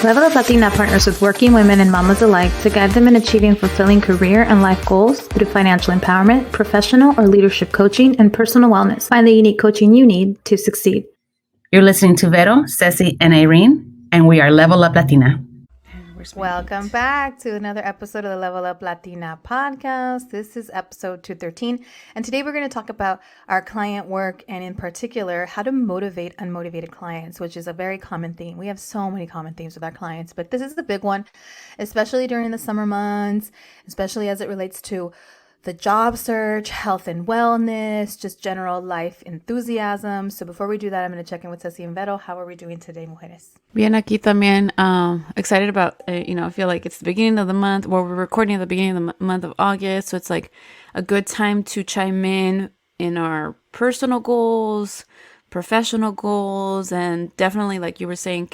Level Up Latina partners with working women and mamas alike to guide them in achieving fulfilling career and life goals through financial empowerment, professional or leadership coaching, and personal wellness. Find the unique coaching you need to succeed. You're listening to Vero, Ceci, and Irene, and we are Level Up Latina. Welcome back to another episode of the Level Up Latina podcast. This is episode 213, and today we're going to talk about our client work and in particular how to motivate unmotivated clients, which is a very common theme. We have so many common themes with our clients, but this is the big one, especially during the summer months, especially as it relates to the job search, health and wellness, just general life enthusiasm. So before we do that, I'm going to check in with Ceci and Vero. How are we doing today, mujeres? Bien, aquí también excited about, I feel like it's the beginning of the month. Well, we're recording at the beginning of the month of August. So it's like a good time to chime in our personal goals, professional goals, and definitely like you were saying,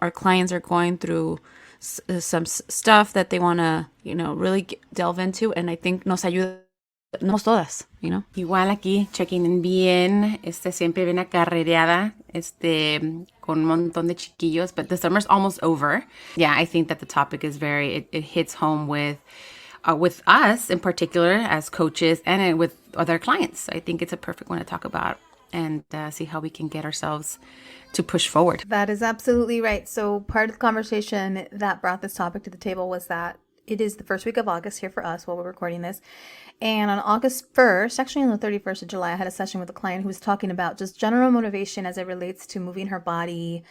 our clients are going through some stuff that they want to, really delve into. And I think nos ayuda todas, Igual aquí, checking in bien, siempre bien acarreada, con un montón de chiquillos, but the summer's almost over. Yeah, I think that the topic is it hits home with us in particular as coaches and with other clients. I think it's a perfect one to talk about and see how we can get ourselves to push forward. That is absolutely right. So part of the conversation that brought this topic to the table was that it is the first week of August here for us while we're recording this. And on August 1st, actually on the 31st of July, I had a session with a client who was talking about just general motivation as it relates to moving her body,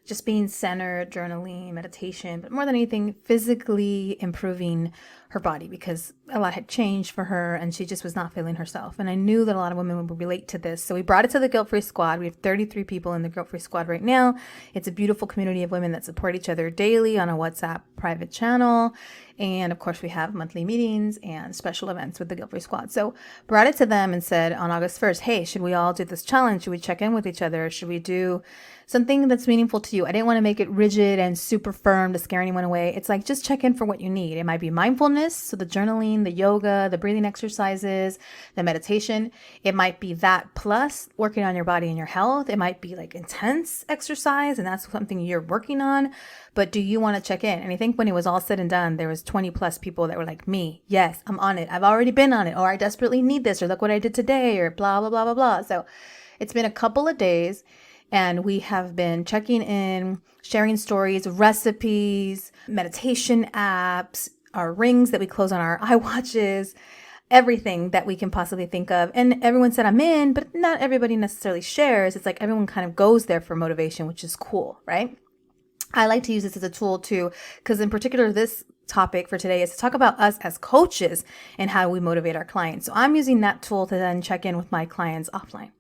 just being centered, journaling, meditation, but more than anything, physically improving her body because a lot had changed for her and she just was not feeling herself. And I knew that a lot of women would relate to this. So we brought it to the Guilt-Free Squad. We have 33 people in the Guilt-Free Squad right now. It's a beautiful community of women that support each other daily on a WhatsApp private channel. And of course, we have monthly meetings and special events with the Guilt-Free Squad. So brought it to them and said on August 1st, hey, should we all do this challenge? Should we check in with each other? Should we do something that's meaningful to you? I didn't want to make it rigid and super firm to scare anyone away. It's like, just check in for what you need. It might be mindfulness, so the journaling, the yoga, the breathing exercises, the meditation. It might be that plus working on your body and your health. It might be like intense exercise, and that's something you're working on. But do you want to check in? And I think when it was all said and done, there was 20 plus people that were like, me, yes, I'm on it. I've already been on it, or I desperately need this, or look what I did today, or blah, blah, blah, blah, blah. So it's been a couple of days. And we have been checking in, sharing stories, recipes, meditation apps, our rings that we close on our iWatches, everything that we can possibly think of. And everyone said, I'm in, but not everybody necessarily shares. It's like everyone kind of goes there for motivation, which is cool, right? I like to use this as a tool too, because in particular, this topic for today is to talk about us as coaches and how we motivate our clients. So I'm using that tool to then check in with my clients offline.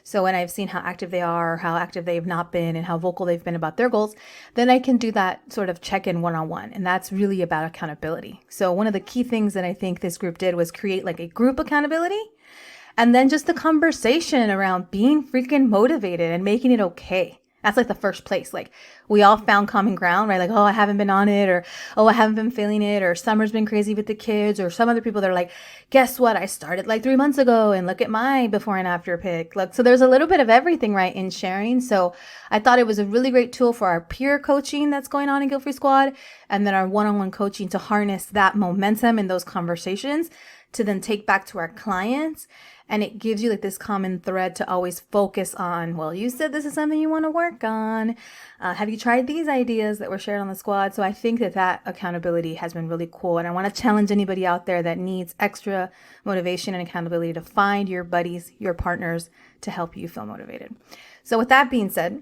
So when I've seen how active they are, how active they've not been, and how vocal they've been about their goals, then I can do that sort of check-in one-on-one. And that's really about accountability. So one of the key things that I think this group did was create like a group accountability. And then just the conversation around being freaking motivated and making it okay. That's like the first place. Like we all found common ground, right? Like, oh, I haven't been on it, or, oh, I haven't been feeling it, or summer's been crazy with the kids, or some other people that are like, guess what? I started like 3 months ago and look at my before and after pic. Look, so there's a little bit of everything, right, in sharing. So I thought it was a really great tool for our peer coaching that's going on in Guilt-Free Squad, and then our one-on-one coaching to harness that momentum in those conversations to then take back to our clients. And it gives you like this common thread to always focus on, well, you said this is something you want to work on. Have you tried these ideas that were shared on the squad? So I think that accountability has been really cool. And I want to challenge anybody out there that needs extra motivation and accountability to find your buddies, your partners to help you feel motivated. So with that being said,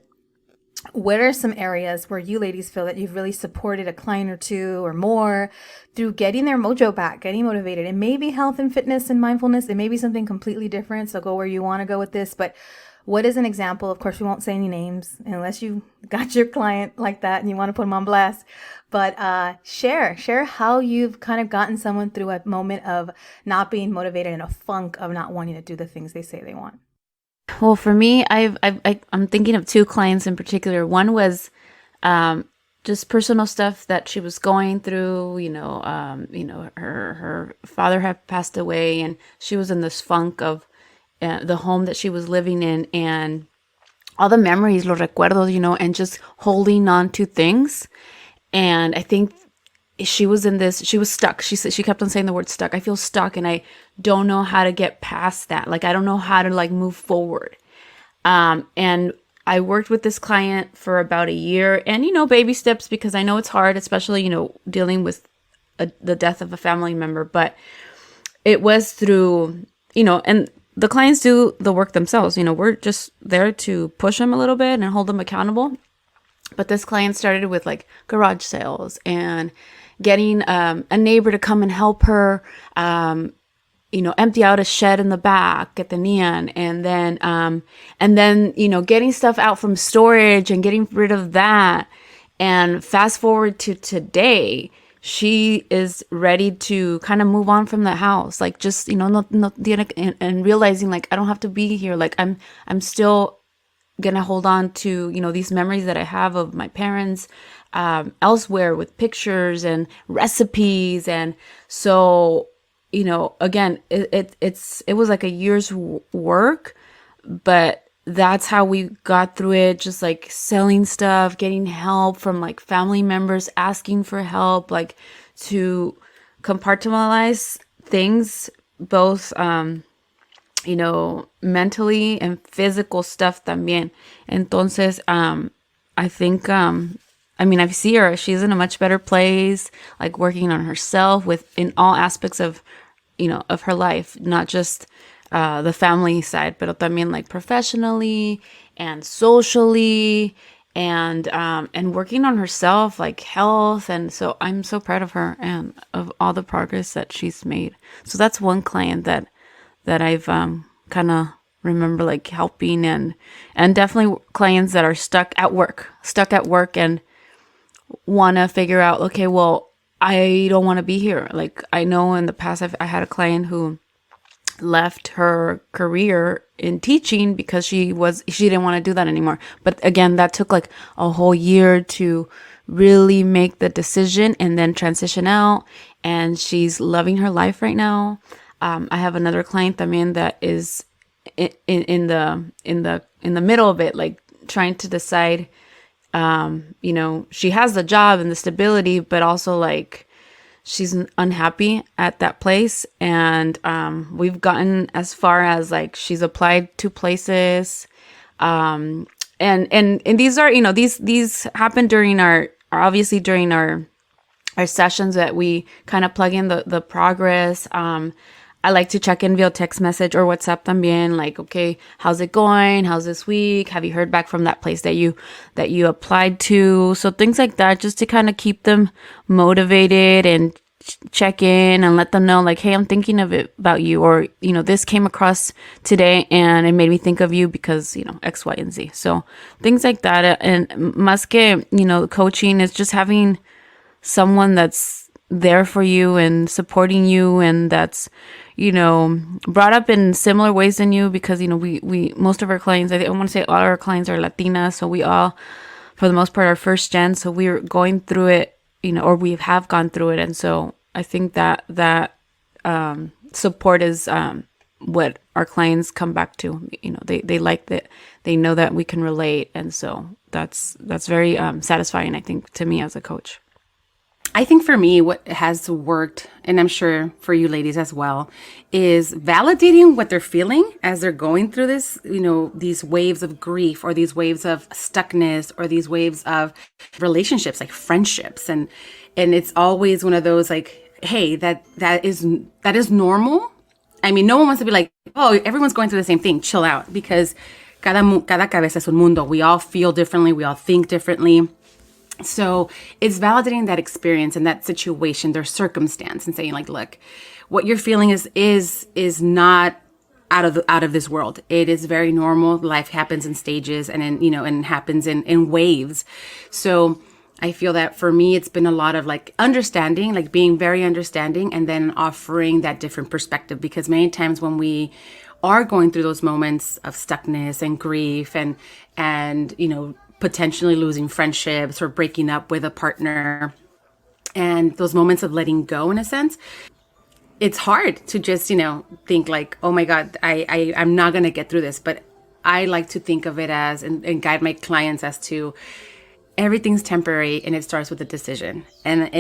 what are some areas where you ladies feel that you've really supported a client or two or more through getting their mojo back, getting motivated? It may be health and fitness and mindfulness. It may be something completely different. So go where you want to go with this. But what is an example? Of course, we won't say any names unless you got your client like that and you want to put them on blast. But share how you've kind of gotten someone through a moment of not being motivated and a funk of not wanting to do the things they say they want. Well, for me, I'm thinking of two clients in particular. One was just personal stuff that she was going through. Her father had passed away, and she was in this funk of the home that she was living in, and all the memories, los recuerdos, and just holding on to things And I think she was stuck. She said, she kept on saying the word stuck. I feel stuck and I don't know how to get past that. Like, I don't know how to like move forward. And I worked with this client for about a year, and, baby steps, because I know it's hard, especially, dealing with the death of a family member, but it was through, and the clients do the work themselves. We're just there to push them a little bit and hold them accountable. But this client started with like garage sales and getting a neighbor to come and help her, empty out a shed in the back at the Neon, and then getting stuff out from storage and getting rid of that. And fast forward to today, she is ready to kind of move on from the house, like just and realizing like I don't have to be here. Like I'm still gonna hold on to these memories that I have of my parents elsewhere, with pictures and recipes. And so again, it was like a year's work, but that's how we got through it. Just like selling stuff, getting help from like family members, asking for help, like to compartmentalize things, both mentally and physical stuff también. Entonces, I think, I see her, she's in a much better place, like working on herself in all aspects of her life, not just the family side, but también like professionally and socially, and working on herself, like health. And so I'm so proud of her and of all the progress that she's made. So that's one client that I've kind of remember like helping, and definitely clients that are stuck at work and want to figure out, okay, well, I don't want to be here. Like, I know in the past I had a client who left her career in teaching because she didn't want to do that anymore. But again, that took like a whole year to really make the decision and then transition out. And she's loving her life right now. I have another client también that is in the middle of it, like trying to decide. She has the job and the stability, but also like she's unhappy at that place. And we've gotten as far as like she's applied to places, and these are these happen during our sessions that we kind of plug in the progress. I like to check in via text message or WhatsApp también, like, okay, how's it going? How's this week? Have you heard back from that place that you applied to? So things like that, just to kind of keep them motivated and check in and let them know, like, hey, I'm thinking about you, or, this came across today and it made me think of you because, X, Y, and Z. So things like that. And más que, coaching is just having someone that's there for you and supporting you, and that's brought up in similar ways than you, because we most of our clients, I want to say all our clients are Latinas, so we all, for the most part, are first gen, so we're going through it, or we have gone through it. And so I think that support is what our clients come back to. They like that, they know that we can relate, and so that's very satisfying, I think, to me as a coach. I think for me, what has worked, and I'm sure for you ladies as well, is validating what they're feeling as they're going through this, these waves of grief, or these waves of stuckness, or these waves of relationships, like friendships. And it's always one of those like, hey, that is normal. I mean, no one wants to be like, oh, everyone's going through the same thing. Chill out, because cada cabeza es un mundo. We all feel differently. We all think differently. So it's validating that experience and that situation, their circumstance, and saying like, look, what you're feeling is not out of this world. It is very normal. Life happens in stages, and and happens in waves. So I feel that for me, it's been a lot of like understanding, like being very understanding, and then offering that different perspective, because many times when we are going through those moments of stuckness and grief and potentially losing friendships or breaking up with a partner, and those moments of letting go, in a sense, it's hard to just, think like, oh my God, I'm not going to get through this. But I like to think of it as, and guide my clients as to, everything's temporary, and it starts with a decision. And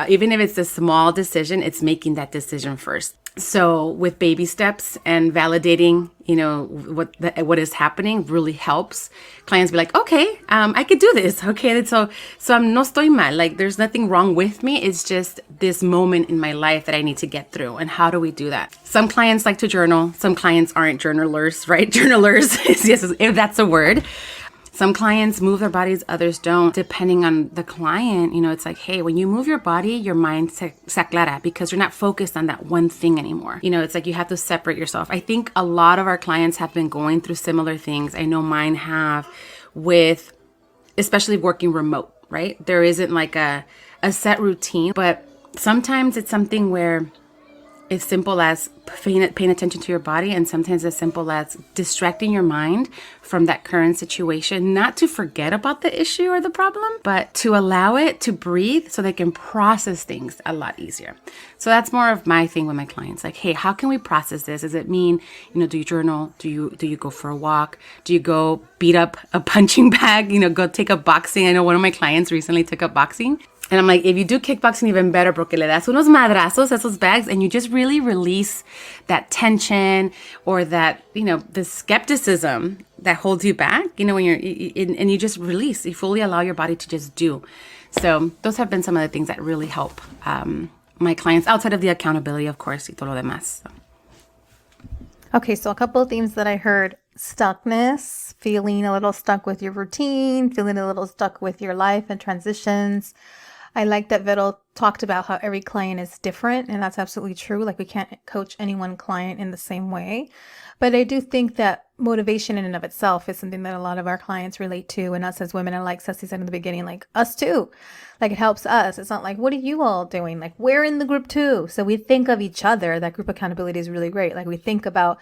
even if it's a small decision, it's making that decision first. So with baby steps and validating, what is happening really helps clients be like, okay, I could do this. Okay, so I'm no estoy mal. Like, there's nothing wrong with me. It's just this moment in my life that I need to get through. And how do we do that? Some clients like to journal. Some clients aren't journalers, right? Journalers, yes, if that's a word. Some clients move their bodies, others don't. Depending on the client, it's like, hey, when you move your body, your mind se aclara, because you're not focused on that one thing anymore. It's like you have to separate yourself. I think a lot of our clients have been going through similar things. I know mine have, with especially working remote, right? There isn't like a set routine, but sometimes it's something where it's simple as paying attention to your body, and sometimes as simple as distracting your mind from that current situation, not to forget about the issue or the problem, but to allow it to breathe so they can process things a lot easier. So that's more of my thing with my clients. Like, hey, how can we process this? Does it mean, do you journal? Do you go for a walk? Do you go beat up a punching bag? Go take up boxing? I know one of my clients recently took up boxing. And I'm like, if you do kickboxing, even better, porque le das unos madrazos a esos bags, and you just really release that tension or that, the skepticism that holds you back, when you're, and you just release, you fully allow your body to just do. So those have been some of the things that really help my clients, outside of the accountability, of course, y todo lo demás. So. Okay, so a couple of themes that I heard: stuckness, feeling a little stuck with your routine, feeling a little stuck with your life and transitions. I like that Vito talked about how every client is different, and that's absolutely true. Like, we can't coach any one client in the same way. But I do think that motivation in and of itself is something that a lot of our clients relate to, and us as women, and like Ceci said in the beginning, like us too. Like, it helps us. It's not like, what are you all doing? Like, we're in the group too. So we think of each other. That group accountability is really great. Like, we think about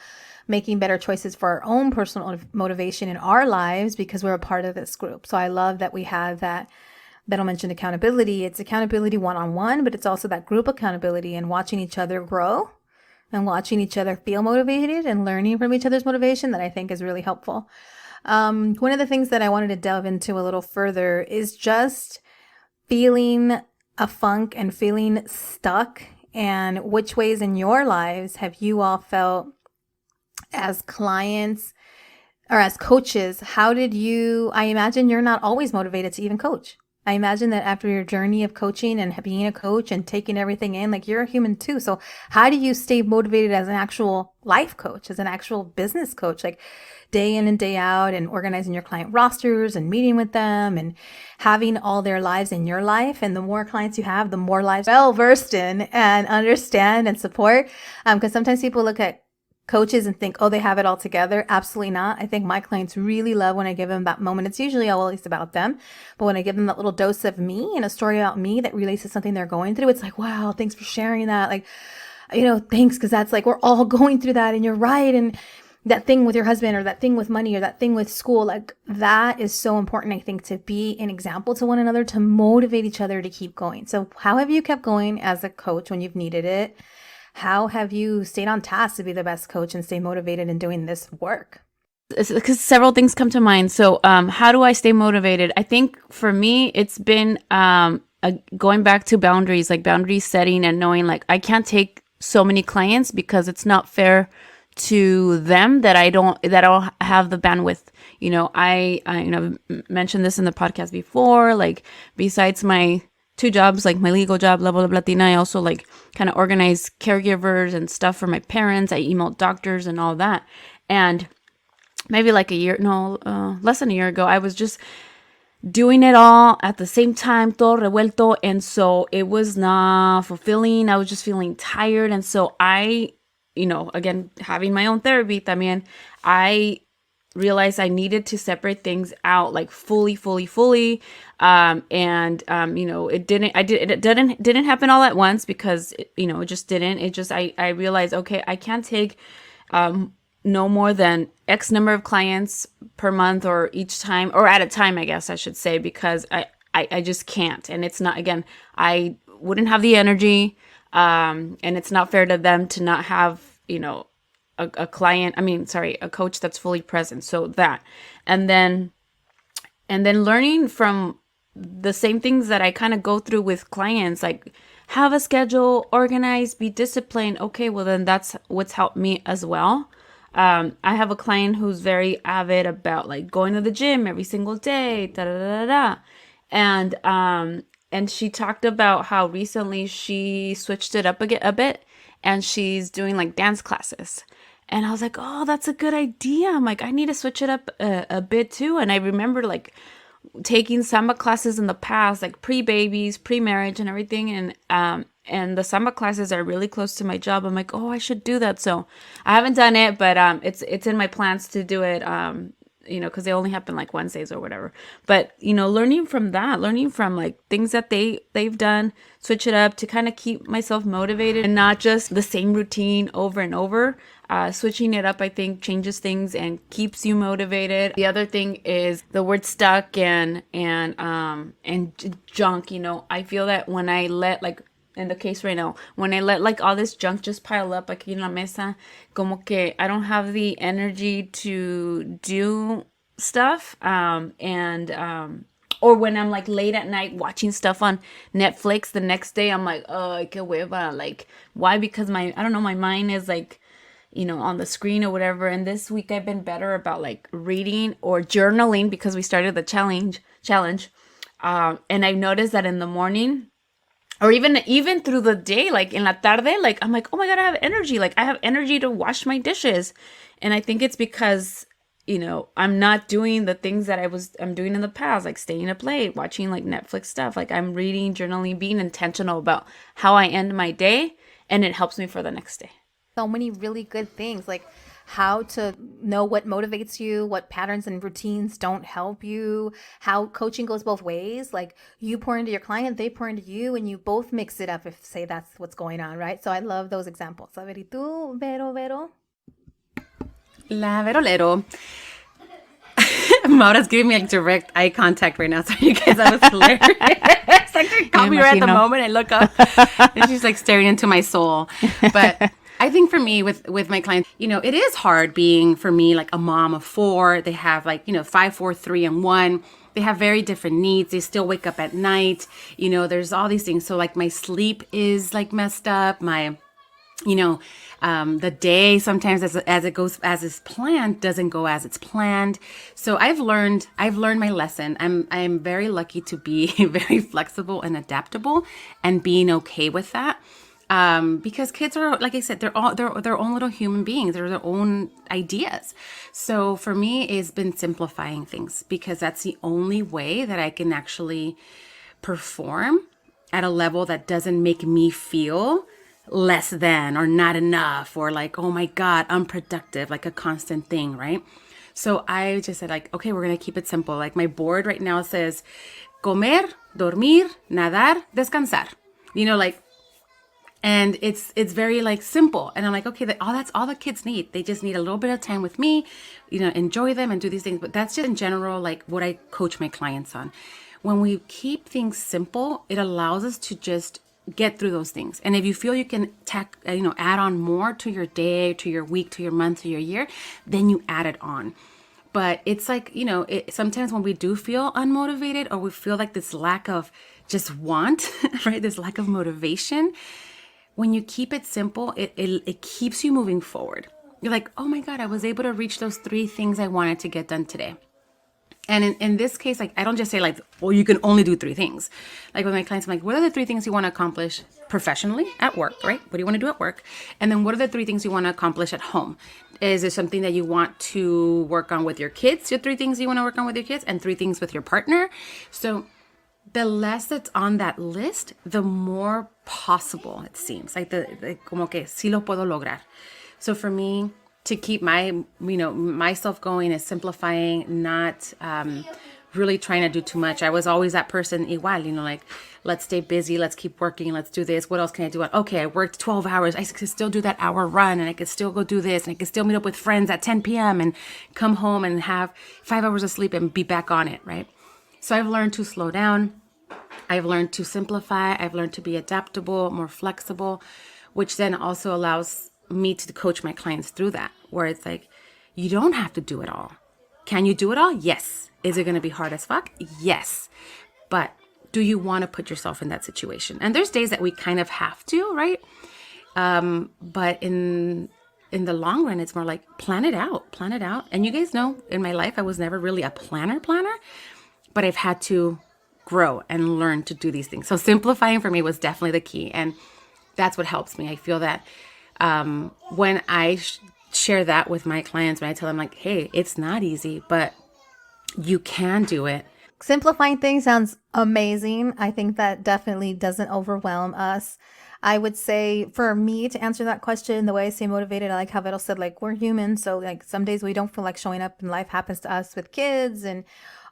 making better choices for our own personal motivation in our lives because we're a part of this group. So I love that we have that. Beto mentioned accountability. It's accountability one-on-one, but it's also that group accountability and watching each other grow and watching each other feel motivated and learning from each other's motivation that I think is really helpful. One of the things that I wanted to delve into a little further is just feeling a funk and feeling stuck, and which ways in your lives have you all felt as clients or as coaches? How did you, I imagine you're not always motivated to even coach. I imagine that after your journey of coaching and being a coach and taking everything in, like, you're a human too. So how do you stay motivated as an actual life coach, as an actual business coach, like day in and day out, and organizing your client rosters and meeting with them and having all their lives in your life? And the more clients you have, the more lives well versed in and understand and support. Because sometimes people look at coaches and think, oh, they have it all together. Absolutely not. I think my clients really love when I give them that moment. It's usually always about them, but when I give them that little dose of me and a story about me that relates to something they're going through, it's like, wow, thanks for sharing that. Like, thanks, because that's like, we're all going through that, and you're right. And that thing with your husband, or that thing with money, or that thing with school, like, that is so important, I think, to be an example to one another, to motivate each other to keep going. So how have you kept going as a coach when you've needed it? How have you stayed on task to be the best coach and stay motivated in doing this work? Because several things come to mind. So how do I stay motivated? I think for me, it's been going back to boundaries, like boundary setting, and knowing, like, I can't take so many clients because it's not fair to them that I don't have the bandwidth. I've mentioned this in the podcast before, like, besides my 2 jobs, like my legal job, Level Up Latina, I also like kind of organize caregivers and stuff for my parents. I email doctors and all that. And maybe like less than a year ago, I was just doing it all at the same time, todo revuelto. And so it was not fulfilling. I was just feeling tired. And so I, again, having my own therapy también, I realized I needed to separate things out, like fully. It didn't happen all at once, because it just didn't. I realized, okay, I can't take no more than X number of clients per month, or each time, or at a time, I guess I should say, because I just can't. And it's not, again, I wouldn't have the energy, and it's not fair to them to not have, a coach that's fully present. So that, and then learning from the same things that I kind of go through with clients, like have a schedule, organize, be disciplined. Okay, well then that's what's helped me as well. I have a client who's very avid about like going to the gym every single day, da da da da da. And she talked about how recently she switched it up a bit, and she's doing like dance classes. And I was like, oh, that's a good idea. I'm like, I need to switch it up a bit too. And I remember like taking samba classes in the past, like pre-babies, pre-marriage and everything. And the samba classes are really close to my job. I'm like, oh, I should do that. So I haven't done it, but it's in my plans to do it. Because they only happen like Wednesdays or whatever. But learning from that, learning from like things that they've done, switch it up to kind of keep myself motivated and not just the same routine over and over. Switching it up, I think, changes things and keeps you motivated. The other thing is the word stuck and junk. I feel that when I let like, in the case right now, when I let like all this junk just pile up aquí en la mesa, como que I don't have the energy to do stuff. Or when I'm like late at night watching stuff on Netflix, the next day I'm like, oh, que hueva. Like, why? Because my mind is like, on the screen or whatever. And this week I've been better about like reading or journaling because we started the challenge. And I've noticed that in the morning, or even through the day, like in la tarde, like I'm like, oh my God, I have energy. Like I have energy to wash my dishes. And I think it's because, I'm not doing the things that I'm doing in the past, like staying up late, watching like Netflix stuff. Like I'm reading, journaling, being intentional about how I end my day. And it helps me for the next day. So many really good things, like how to know what motivates you, what patterns and routines don't help you, how coaching goes both ways. Like you pour into your client, they pour into you, and you both mix it up if, say, that's what's going on, right? So I love those examples. A ver, ¿y tú, Vero? La Verolero. Maura's giving me like direct eye contact right now. So you guys, that was hilarious. It's like she caught me right at the moment. I look up and she's like staring into my soul. But I think for me with my clients, it is hard being, for me, like a mom of 4. They have like, 5, 4, 3, and 1. They have very different needs. They still wake up at night. There's all these things. So like my sleep is like messed up. My, the day sometimes as it goes as is planned doesn't go as it's planned. So I've learned my lesson. I'm very lucky to be very flexible and adaptable and being okay with that. Because kids are, like I said, they're their own little human beings. They're their own ideas. So for me, it's been simplifying things because that's the only way that I can actually perform at a level that doesn't make me feel less than or not enough or like, oh my God, unproductive, like a constant thing, right? So I just said like, okay, we're going to keep it simple. Like my board right now says comer, dormir, nadar, descansar, and it's very like simple. And I'm like, okay, that's all the kids need. They just need a little bit of time with me, enjoy them and do these things. But that's just in general, like what I coach my clients on. When we keep things simple, it allows us to just get through those things. And if you feel you can add on more to your day, to your week, to your month, to your year, then you add it on. But it's like, sometimes when we do feel unmotivated or we feel like this lack of just want, right? This lack of motivation. When you keep it simple, it keeps you moving forward. You're like, oh my God, I was able to reach those 3 things I wanted to get done today. And in this case, like, I don't just say like, well, you can only do 3 things. Like with my clients, I'm like, what are the 3 things you want to accomplish professionally at work, right? What do you want to do at work? And then what are the 3 things you want to accomplish at home? Is there something that you want to work on with your kids? Your 3 things you want to work on with your kids and 3 things with your partner. So the less that's on that list, the more possible it seems. Like como que sí lo puedo lograr. So for me, to keep myself going is simplifying, not really trying to do too much. I was always that person igual, like, let's stay busy, let's keep working, let's do this. What else can I do? Okay, I worked 12 hours. I could still do that hour run and I could still go do this and I could still meet up with friends at 10 p.m. and come home and have 5 hours of sleep and be back on it, right? So I've learned to slow down. I've learned to simplify. I've learned to be adaptable, more flexible, which then also allows me to coach my clients through that, where it's like, you don't have to do it all. Can you do it all? Yes. Is it going to be hard as fuck? Yes. But do you want to put yourself in that situation? And there's days that we kind of have to, right? But in the long run, it's more like plan it out. And you guys know in my life, I was never really a planner, but I've had to grow and learn to do these things. So simplifying for me was definitely the key. And that's what helps me. I feel that when I share that with my clients, when I tell them like, hey, it's not easy, but you can do it. Simplifying things sounds amazing. I think that definitely doesn't overwhelm us. I would say for me to answer that question, the way I stay motivated, I like how Vero said, like, we're human. So like some days we don't feel like showing up and life happens to us with kids and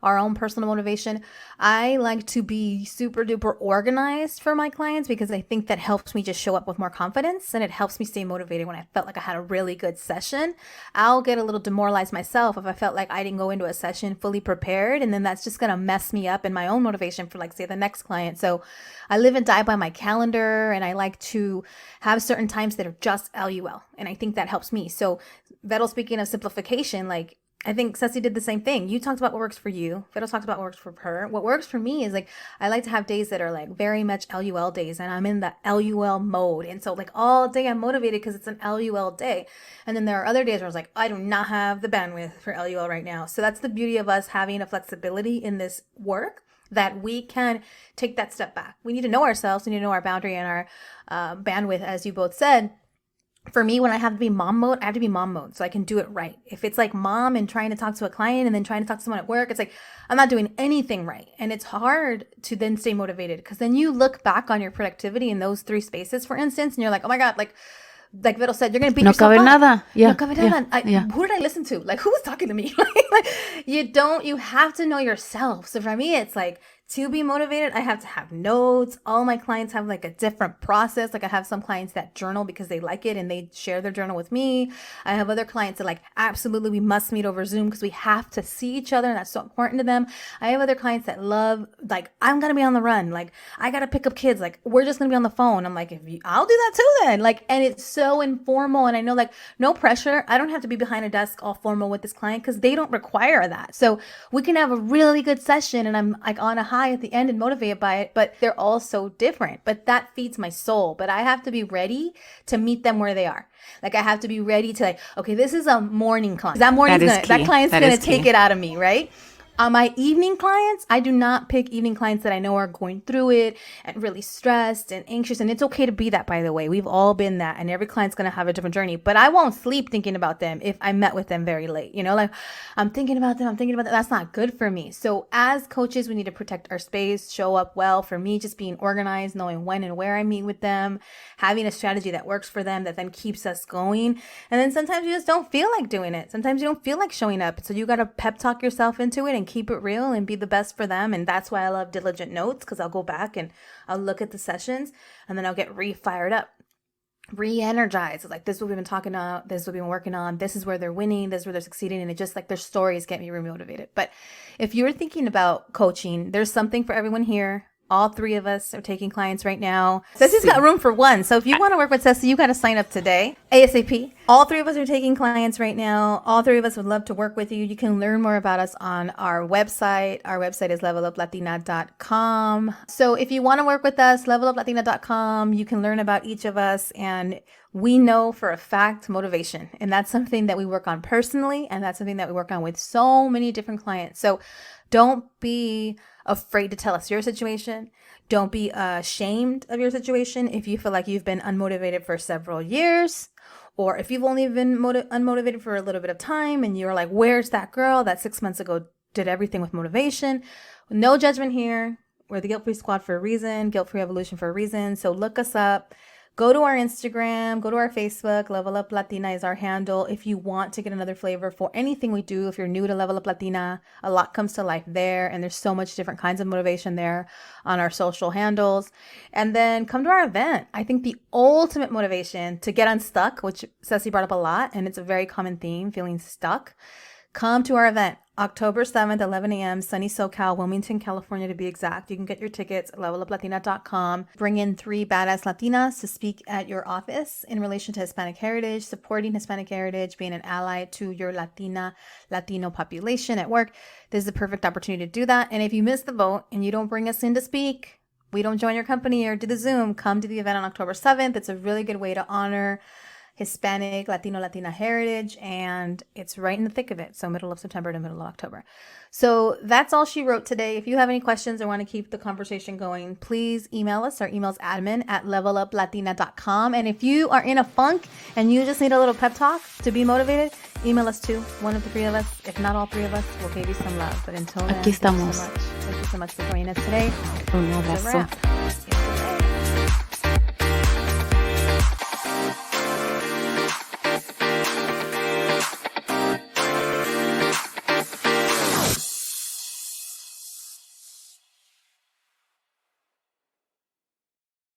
our own personal motivation. I like to be super duper organized for my clients because I think that helps me just show up with more confidence, and it helps me stay motivated when I felt like I had a really good session. I'll get a little demoralized myself if I felt like I didn't go into a session fully prepared, and then that's just going to mess me up in my own motivation for, like, say, the next client. So I live and die by my calendar, and I like to have certain times that are just LUL, and I think that helps me. So Vettel, speaking of simplification, like, I think Ceci did the same thing. You talked about what works for you. Fiddle talked about what works for her. What works for me is, like, I like to have days that are like very much LUL days, and I'm in the LUL mode. And so like all day I'm motivated because it's an LUL day. And then there are other days where I was like, I do not have the bandwidth for LUL right now. So that's the beauty of us having a flexibility in this work, that we can take that step back. We need to know ourselves. We need to know our boundary and our bandwidth, as you both said. For me, when I have to be mom mode, I have to be mom mode so I can do it right. If it's like mom and trying to talk to a client and then trying to talk to someone at work, it's like I'm not doing anything right. And it's hard to then stay motivated because then you look back on your productivity in those three spaces, for instance, and you're like, oh my God, like Vero said, you're going to beat yourself up. Nada. Yeah. No cabe nada. Who did I listen to? Like, who was talking to me? Like, you have to know yourself. So for me, it's like, to be motivated, I have to have notes. All my clients have like a different process. Like I have some clients that journal because they like it and they share their journal with me. I have other clients that like, absolutely, we must meet over Zoom because we have to see each other and that's so important to them. I have other clients that love, like, I'm going to be on the run. Like, I got to pick up kids. Like, we're just going to be on the phone. I'm like, I'll do that too then. Like, and it's so informal. And I know, like, no pressure. I don't have to be behind a desk all formal with this client because they don't require that. So we can have a really good session and I'm like on a high at the end and motivated by it, but they're all so different. But that feeds my soul. But I have to be ready to meet them where they are. Like I have to be ready to, like, okay, this is a morning client. That client's gonna take it out of me, right? My evening clients, I do not pick evening clients that I know are going through it and really stressed and anxious. And it's okay to be that, by the way. We've all been that. And every client's going to have a different journey. But I won't sleep thinking about them if I met with them very late. You know, like I'm thinking about them. That's not good for me. So as coaches, we need to protect our space, show up well. For me, just being organized, knowing when and where I meet with them, having a strategy that works for them that then keeps us going. And then sometimes you just don't feel like doing it. Sometimes you don't feel like showing up. So you got to pep talk yourself into it and keep it real and be the best for them. And that's why I love diligent notes, because I'll go back and I'll look at the sessions and then I'll get re-fired up, re-energized. Like, this is what we've been talking about, this is what we've been working on, this is where they're winning, this is where they're succeeding. And it just, like, their stories get me remotivated. But if you're thinking about coaching, there's something for everyone here. All three of us are taking clients right now. Ceci's got room for one. So if you want to work with Ceci, you got to sign up today, ASAP. All three of us are taking clients right now. All three of us would love to work with you. You can learn more about us on our website. Our website is leveluplatina.com. So if you want to work with us, leveluplatina.com, you can learn about each of us. And we know for a fact motivation. And that's something that we work on personally. And that's something that we work on with so many different clients. So don't be afraid to tell us your situation. Don't be ashamed of your situation if you feel like you've been unmotivated for several years, or if you've only been unmotivated for a little bit of time and you're like, where's that girl that 6 months ago did everything with motivation? No judgment here. We're the Guilt-Free Squad for a reason, Guilt-Free Evolution for a reason. So look us up. Go to our Instagram, go to our Facebook. Level Up Latina is our handle. If you want to get another flavor for anything we do, if you're new to Level Up Latina, a lot comes to life there. And there's so much different kinds of motivation there on our social handles. And then come to our event. I think the ultimate motivation to get unstuck, which Ceci brought up a lot, and it's a very common theme, feeling stuck, Come to our event, October 7th, 11 a.m., sunny SoCal, Wilmington, California to be exact. You can get your tickets at leveluplatina.com. Bring in 3 badass Latinas to speak at your office in relation to Hispanic heritage, supporting Hispanic heritage, being an ally to your Latino population at work. This is the perfect opportunity to do that. And if you miss the vote and you don't bring us in to speak, we don't join your company or do the Zoom, come to the event on October 7th. It's a really good way to honor Hispanic, Latino, Latina heritage, and it's right in the thick of it. So middle of September to middle of October. So that's all she wrote today. If you have any questions or want to keep the conversation going, please email us. Our email is admin@leveluplatina.com. And if you are in a funk and you just need a little pep talk to be motivated, email us too. One of the 3 of us, if not all 3 of us, will give you some love. But until then, Aquí estamos. Thank you so much for joining us today. Un It's a abrazo. wrap.